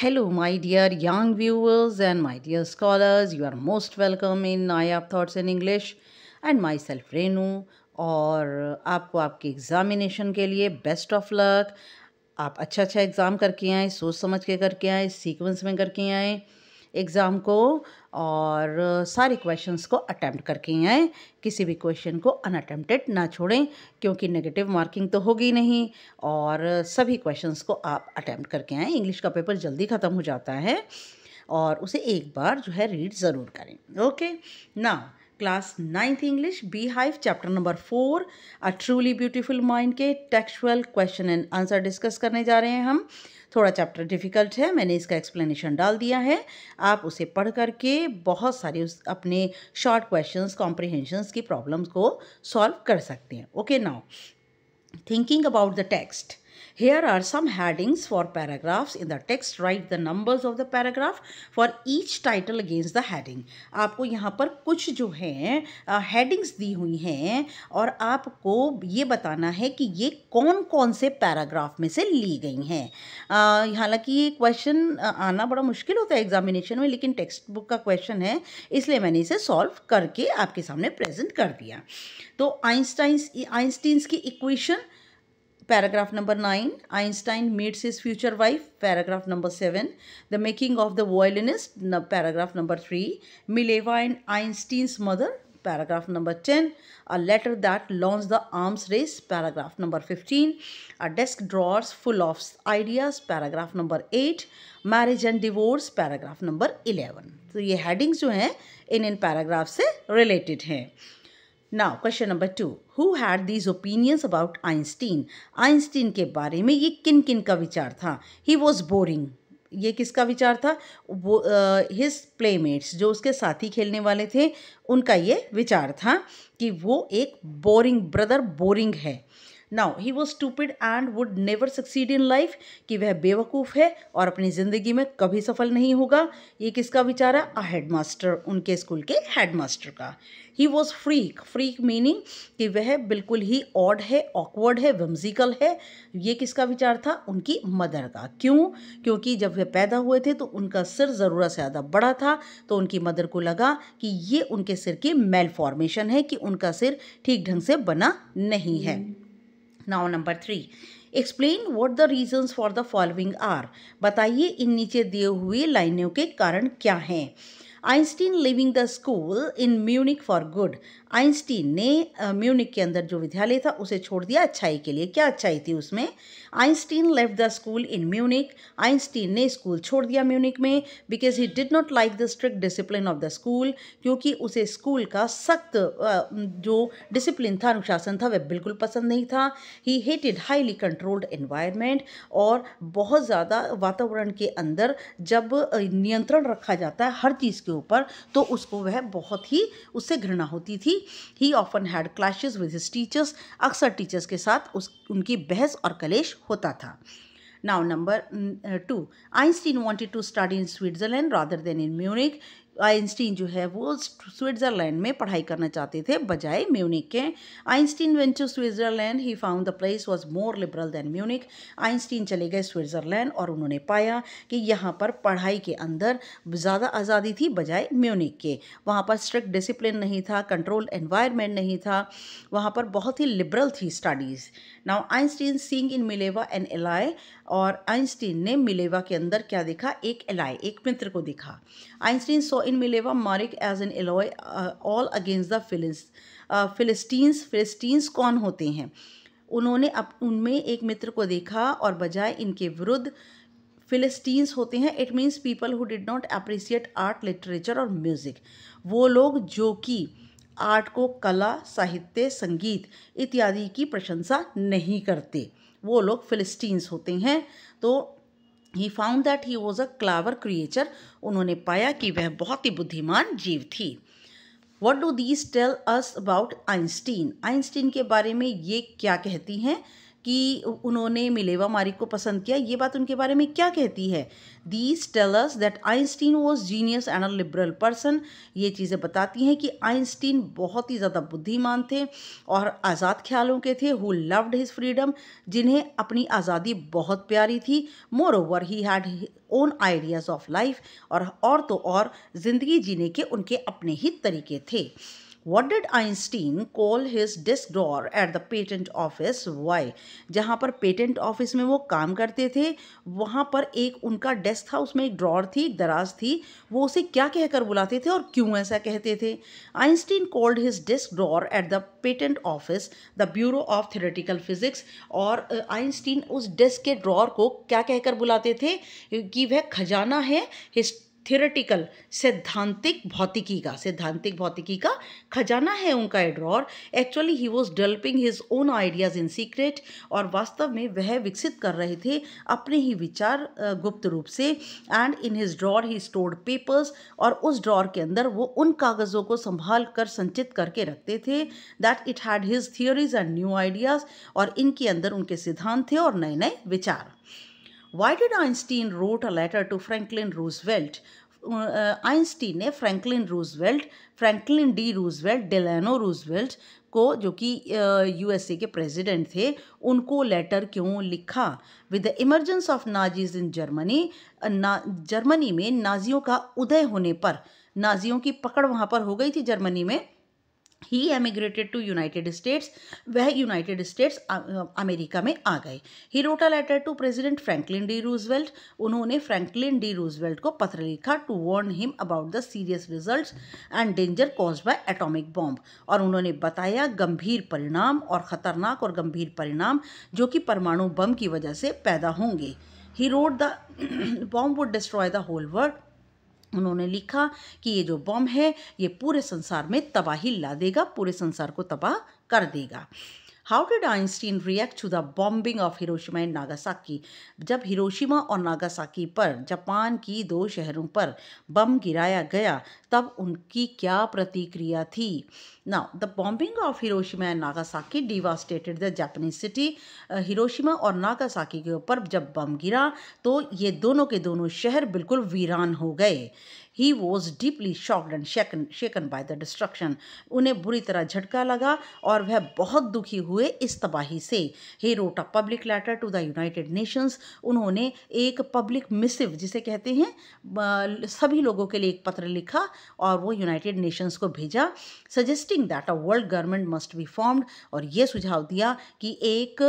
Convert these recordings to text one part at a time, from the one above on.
Hello, my dear young viewers and my dear scholars. You are most welcome in IAP Thoughts in English and myself Renu. और आपको आपके examination के लिए best of luck. आप अच्छा exam करके आएँ, सोच समझ के करके आएँ, सीक्वेंस में करके आएँ एग्ज़ाम को, और सारे क्वेश्चंस को अटेम्प्ट करके आएँ। किसी भी क्वेश्चन को अनअटेम्प्टेड ना छोड़ें, क्योंकि नेगेटिव मार्किंग तो होगी नहीं, और सभी क्वेश्चंस को आप अटेम्प्ट करके आएँ। इंग्लिश का पेपर जल्दी ख़त्म हो जाता है और उसे एक बार जो है रीड ज़रूर करें। Okay, now class 9th English Beehive chapter number 4 a truly beautiful mind के textual question and answer discuss करने जा रहे हैं हम। थोड़ा चैप्टर डिफ़िकल्ट है, मैंने इसका एक्सप्लेनेशन डाल दिया है, आप उसे पढ़ करके बहुत सारे अपने शॉर्ट क्वेश्चंस कॉम्प्रिहेंशंस की प्रॉब्लम्स को सॉल्व कर सकते हैं। Okay, now thinking about the text. Here are some headings for paragraphs. In the text, write the numbers of the paragraph for each title against the heading. आपको यहाँ पर कुछ जो है हेडिंग्स दी हुई हैं और आपको ये बताना है कि ये कौन कौन से पैराग्राफ में से ली गई हैं। हालांकि ये क्वेश्चन आना बड़ा मुश्किल होता है एग्जामिनेशन में, लेकिन टेक्स्ट बुक का क्वेश्चन है इसलिए मैंने इसे सॉल्व करके आपके सामने प्रेजेंट कर दिया। तो आइंस्टीन्स की equation, paragraph number 9, Einstein meets his future wife, paragraph number 7, the making of the violinist, paragraph number 3, Mileva and Einstein's mother, paragraph number 10, a letter that launched the arms race, paragraph number 15, a desk drawers full of ideas, paragraph number 8, marriage and divorce, paragraph number 11. तो ये headings जो हैं इन paragraphs से related हैं। Now, question number 2. Who had these opinions about Einstein? Einstein के बारे में ये किन किन का विचार था? He was boring. ये किसका विचार था? वो his playmates, जो उसके साथी खेलने वाले थे, उनका ये विचार था कि वो एक बोरिंग ब्रदर बोरिंग है। Now he was stupid and would never succeed in life, कि वह बेवकूफ़ है और अपनी ज़िंदगी में कभी सफल नहीं होगा। ये किसका विचार है? अ हेडमास्टर, उनके स्कूल के हेडमास्टर का। He was freak, freak meaning कि वह बिल्कुल ही ऑड है, ऑकवर्ड है, विम्सिकल है। ये किसका विचार था? उनकी मदर का। क्यों? क्योंकि जब वे पैदा हुए थे तो उनका सिर ज़रूरत से ज़्यादा बड़ा था, तो उनकी मदर को लगा कि ये उनके सिर की मेल फॉर्मेशन है, कि उनका सिर ठीक ढंग से बना नहीं है। Now number 3. Explain what the reasons for the following are. बताइए इन नीचे दिए हुए लाइनों के कारण क्या हैं। Einstein living the school in Munich for good. Einstein ने म्यूनिक के अंदर जो विद्यालय था उसे छोड़ दिया अच्छाई के लिए। क्या अच्छाई थी उसमें? Einstein left the school in Munich. Einstein ने स्कूल छोड़ दिया म्यूनिक में because he did not like the strict discipline of the school, क्योंकि उसे स्कूल का सख्त जो डिसिप्लिन था, अनुशासन था, वह बिल्कुल पसंद नहीं था। ही हेटेड हाईली कंट्रोल्ड एनवायरनमेंट, और बहुत ज़्यादा वातावरण के अंदर जब नियंत्रण रखा जाता है हर चीज़ के ऊपर, तो उसको वह बहुत ही उससे घृणा होती थी। He often had clashes with his teachers. अक्सर टीचर्स के साथ उनकी बहस और कलेश होता था। Now number 2. Einstein wanted to study in Switzerland rather than in Munich. Einstein जो है वो स्विट्ज़रलैंड में पढ़ाई करना चाहते थे बजाय म्यूनिक के। Einstein went to Switzerland, he found the place was more liberal than Munich. Einstein चले गए स्विट्ज़रलैंड और उन्होंने पाया कि यहाँ पर पढ़ाई के अंदर ज़्यादा आज़ादी थी बजाय म्यूनिक के। वहाँ पर स्ट्रिक्ट डिसिप्लिन नहीं था, कंट्रोल्ड एनवायरनमेंट नहीं था, वहाँ पर बहुत ही लिबरल थी studies. Now Einstein seeing in Mileva N ally. और आइंस्टीन ने मिलेवा के अंदर क्या देखा? एक एलाई, एक मित्र को देखा। Einstein saw in Mileva Maric as an ally all against the Philistines. Philistines कौन होते हैं? उन्होंने उनमें एक मित्र को देखा और बजाय इनके विरुद्ध फिलिस्टीन्स होते हैं। It means people who did not appreciate art, literature और म्यूज़िक. वो लोग जो कि आर्ट को, कला, साहित्य, संगीत इत्यादि की प्रशंसा नहीं करते, वो लोग फिलिस्टीन्स होते हैं। तो he found that he was a clever creature. उन्होंने पाया कि वह बहुत ही बुद्धिमान जीव थी। What do these tell us about Einstein? Einstein के बारे में ये क्या कहती हैं? कि उन्होंने मिलेवा मारिक को पसंद किया, ये बात उनके बारे में क्या कहती है? These tell us that Einstein was genius and a liberal person. ये चीज़ें बताती हैं कि आइंस्टीन बहुत ही ज़्यादा बुद्धिमान थे और आज़ाद ख्यालों के थे, हु लव्ड हिज फ्रीडम, जिन्हें अपनी आज़ादी बहुत प्यारी थी। More over he had own ideas of life, और तो और ज़िंदगी जीने के उनके अपने ही तरीके थे। What did Einstein call his desk drawer at the patent office? Why? जहाँ पर पेटेंट ऑफिस में वो काम करते थे, वहाँ पर एक उनका डेस्क था, उसमें एक ड्रॉर थी, एक दराज थी, वो उसे क्या कहकर बुलाते थे और क्यों ऐसा कहते थे? Einstein called his desk drawer at the patent office the Bureau of Theoretical Physics। और आइंस्टीन उस डेस्क के ड्रॉर को क्या कहकर बुलाते थे कि वह खजाना है थियोरेटिकल, सैद्धांतिक भौतिकी का खजाना है उनका ये drawer. Actually he was developing his own ideas in secret, और वास्तव में वह विकसित कर रहे थे अपने ही विचार गुप्त रूप से। And in his drawer he stored papers, और उस ड्रॉर के अंदर वो उन कागज़ों को संभाल कर संचित करके रखते थे that it had his theories and new ideas, और इनके अंदर उनके सिद्धांत थे और नए नए विचार। Why did Einstein wrote a letter to Franklin Roosevelt? Einstein ने Franklin D Roosevelt, Delano Roosevelt को, जो कि यूएसए के प्रेसिडेंट थे, उनको लेटर क्यों लिखा? With the emergence of Nazis in Germany, Germany में नाजियों का उदय होने पर, नाजियों की पकड़ वहाँ पर हो गई थी जर्मनी में। He emigrated to United States, वह यूनाइटेड स्टेट्स अमेरिका में आ गए। He wrote a letter to President Franklin D Roosevelt, उन्होंने फ्रैंकलिन डी रूजवेल्ट को पत्र लिखा to warn him about the serious results and danger caused by atomic bomb, और उन्होंने बताया गंभीर परिणाम और ख़तरनाक और गंभीर परिणाम जो कि परमाणु बम की वजह से पैदा होंगे। He wrote the bomb would destroy the whole world, उन्होंने लिखा कि ये जो बॉम्ब है ये पूरे संसार में तबाही ला देगा, पूरे संसार को तबाह कर देगा। How did Einstein react to the bombing of Hiroshima and Nagasaki? जब हिरोशिमा और नागासाकी पर, जापान की 2 शहरों पर बम गिराया गया, तब उनकी क्या प्रतिक्रिया थी? Now the bombing of Hiroshima and Nagasaki devastated the Japanese city. Hiroshima और नागासाकी के ऊपर जब बम गिरा तो ये दोनों के दोनों शहर बिल्कुल वीरान हो गए। He was deeply shocked and shaken by the destruction। उन्हें बुरी तरह झटका लगा और वह बहुत दुखी हुए इस तबाही से। He wrote a public letter to the United Nations। उन्होंने एक पब्लिक मिसिव, जिसे कहते हैं सभी लोगों के लिए एक पत्र लिखा और वो यूनाइटेड नेशंस को भेजा, suggesting that a world government must be formed, और ये सुझाव दिया कि एक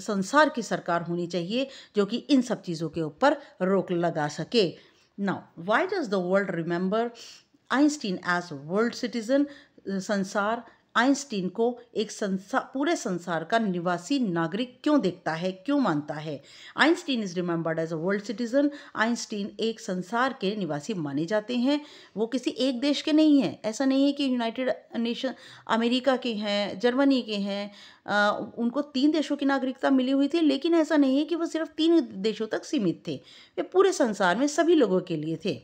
संसार की सरकार होनी चाहिए जो कि इन सब चीज़ों के ऊपर रोक लगा सके। Now, why does the world remember Einstein as a world citizen? संसार आइंस्टीन को एक पूरे संसार का निवासी नागरिक क्यों देखता है, क्यों मानता है? Einstein is remembered as a world citizen. Einstein एक संसार के निवासी माने जाते हैं, वो किसी एक देश के नहीं हैं। ऐसा नहीं है कि यूनाइटेड नेशन अमेरिका के हैं, जर्मनी के हैं, उनको 3 देशों की नागरिकता मिली हुई थी, लेकिन ऐसा नहीं है कि वो सिर्फ 3 देशों तक सीमित थे, वे पूरे संसार में सभी लोगों के लिए थे।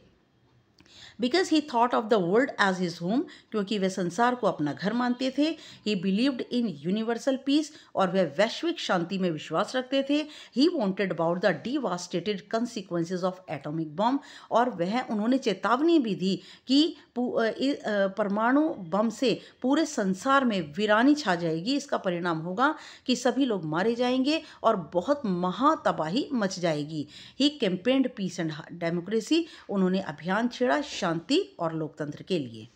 Because he thought of the world as his home, क्योंकि वे संसार को अपना घर मानते थे। He believed in universal peace, और वह वैश्विक शांति में विश्वास रखते थे। He wanted about the devastated consequences of atomic bomb, और वह उन्होंने चेतावनी भी दी कि परमाणु बम से पूरे संसार में वीरानी छा जाएगी। इसका परिणाम होगा कि सभी लोग मारे जाएंगे और बहुत महातबाही मच जाएगी। ही कैंपेन्ड पीस एंड डेमोक्रेसी, उन्होंने अभियान छेड़ा शांति और लोकतंत्र के लिए।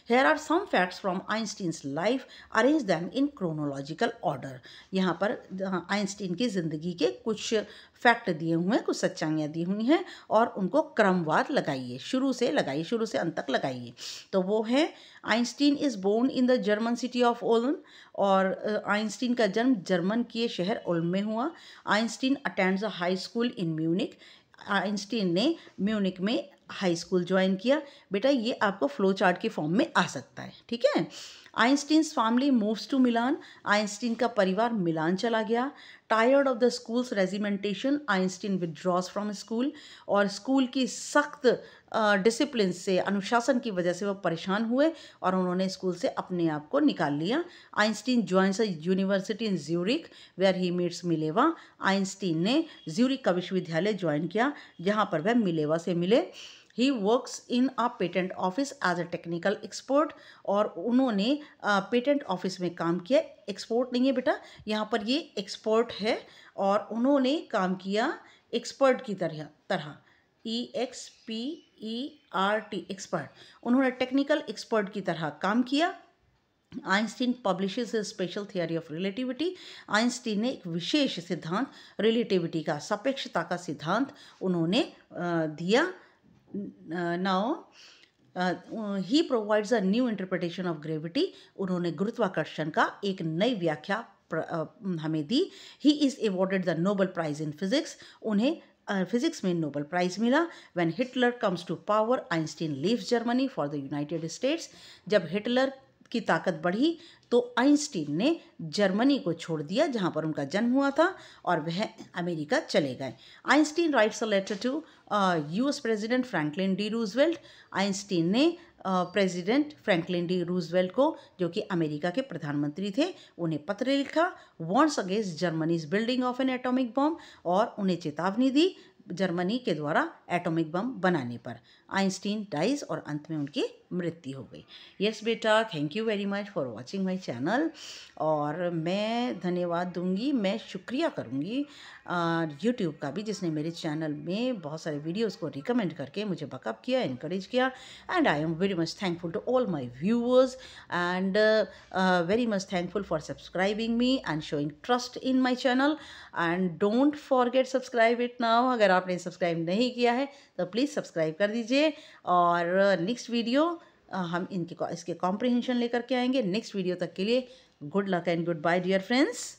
Here are some facts from Einstein's life, arrange them in chronological order। यहाँ पर आइंस्टीन की ज़िंदगी के कुछ फैक्ट दिए हुए हैं, कुछ सच्चाइयाँ दी हुई हैं, और उनको क्रमवार लगाइए, शुरू से अंत तक लगाइए। तो वो है, Einstein is born in the German city of Ulm, और आइंस्टीन का जन्म जर्मन के शहर ओल्म में हुआ। Einstein attends a high school in Munich, Einstein ने म्यूनिक में हाई स्कूल ज्वाइन किया। बेटा ये आपको फ्लो चार्ट के फॉर्म में आ सकता है, ठीक है। Einstein's family moves to Milan, Einstein का परिवार मिलान चला गया। Tired of the school's regimentation, Einstein withdraws from school, और स्कूल की सख्त डिसिप्लिन से, अनुशासन की वजह से वो परेशान हुए और उन्होंने स्कूल से अपने आप को निकाल लिया। Einstein joins a university in Zurich where he meets Mileva, Einstein ने ज्यूरिक का विश्वविद्यालय ज्वाइन किया जहाँ पर वह मिलेवा से मिले। He works in a patent office as a technical expert, और उन्होंने पेटेंट ऑफिस में काम किया। एक्सपोर्ट नहीं है बेटा, यहाँ पर ये एक्सपर्ट है, और उन्होंने काम किया एक्सपर्ट की तरह EXPERT एक्सपर्ट, उन्होंने टेक्निकल एक्सपर्ट की तरह काम किया। Einstein publishes A special theory of relativity, Einstein ने एक विशेष सिद्धांत रिलेटिविटी का, सापेक्षता का सिद्धांत उन्होंने दिया। Now he provides a new interpretation of gravity, उन्होंने गुरुत्वाकर्षण का एक नई व्याख्या हमें दी। He is awarded the Nobel Prize in physics, उन्हें फिजिक्स में नोबेल प्राइज़ मिला। When Hitler comes to power, Einstein leaves Germany for the United States, जब हिटलर की ताकत बढ़ी तो आइंस्टीन ने जर्मनी को छोड़ दिया जहाँ पर उनका जन्म हुआ था, और वह अमेरिका चले गए। Einstein writes a letter to US President Franklin D Roosevelt, Einstein ने प्रेसिडेंट फ्रैंकलिन डी रूजवेल्ट को, जो कि अमेरिका के प्रधानमंत्री थे, उन्हें पत्र लिखा। Warns against Germany's building of N atomic bomb, और उन्हें चेतावनी दी जर्मनी के द्वारा एटॉमिक बम बनाने पर। आइंस्टीन डाइज, और अंत में उनकी मृत्यु हो गई। यस बेटा, thank you very much for watching my channel, और मैं धन्यवाद दूंगी, मैं शुक्रिया करूंगी यूट्यूब का भी, जिसने मेरे चैनल में बहुत सारे वीडियोस को रिकमेंड करके मुझे बकअप किया, इनकरेज किया। And I am very much thankful to all my viewers, and very much thankful for subscribing me and showing trust in my channel. And don't forget subscribe it now, अगर आपने subscribe नहीं किया है तो please subscribe कर दीजिए। और next video हम इसके कॉम्प्रिहेंशन लेकर के आएंगे। नेक्स्ट वीडियो तक के लिए good luck and good bye dear friends.